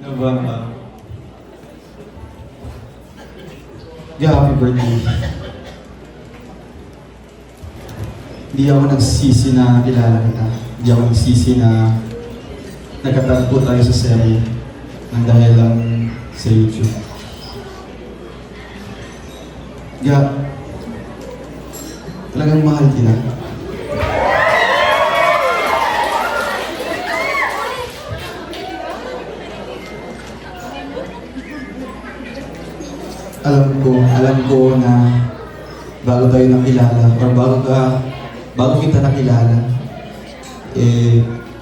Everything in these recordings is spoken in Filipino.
Ano ba? Yeah, happy birthday. Hindi ako nagsisi na kilala kita. Hindi ako nagsisi na nagkatagpo tayo sa serye nang dahil lang sa YouTube. Yeah, talagang mahal kita. Alam ko na bago tayo nakilala or bago kita nakilala,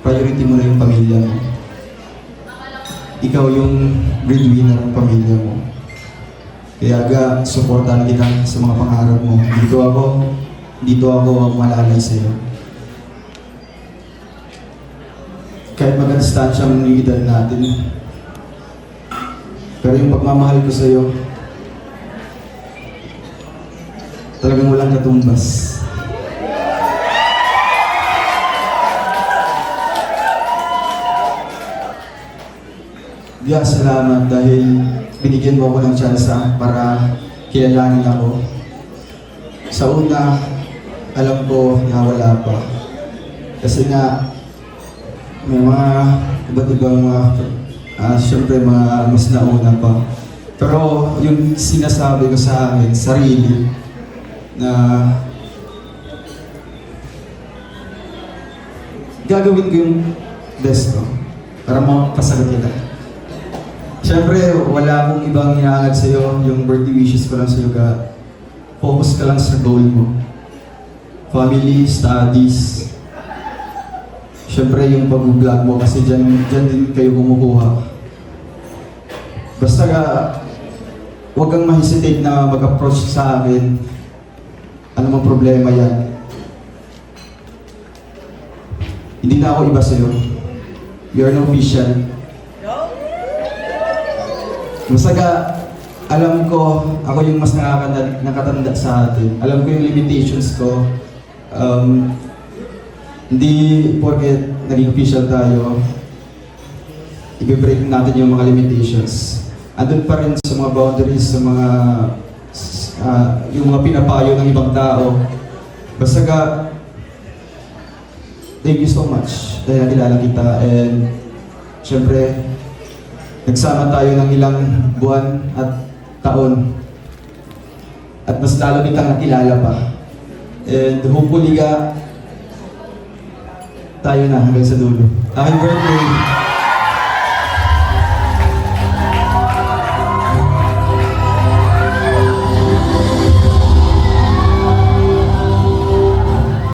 priority mo na yung pamilya mo. Ikaw yung breadwinner ng pamilya mo. Kaya supportan kita sa mga pangarap mo. Dito ako malalay sa'yo. Kahit magka-distansya mo yung edad natin, pero yung pagmamahal ko sa'yo, talagang walang katumbas. Diya, salamat dahil binigyan mo ako ng tsansa para kilalanin ako. Sa una, alam ko na wala pa. Kasi nga, may mga iba't ibang siyempre mas nauna pa. Pero yung sinasabi ko sa akin, sarili, na gagawin ko yung best ko para makasagot kita. Siyempre, wala akong ibang hinahangad sa'yo. Yung birthday wishes ko lang sa'yo focus ka lang sa goal mo. Family, studies. Siyempre, yung pag-vlog mo kasi dyan din kayo kumukuha. Basta huwag kang ma-hesitate na mag-approach sa akin. Ano mang problema yan? Hindi na ako iba sa'yo. You are no official. Masaga, alam ko, ako yung mas nakatanda sa atin. Alam ko yung limitations ko. Hindi porket naging official tayo, i-break natin yung mga limitations. Andun pa rin sa mga boundaries, sa mga yung mga pinapayo ng ibang tao. Basta thank you so much dahil nakilala kita, and syempre nagsama tayo ng ilang buwan at taon at mas lalo kitang nakilala pa, and hopefully tayo na hanggang sa dulo. Happy birthday!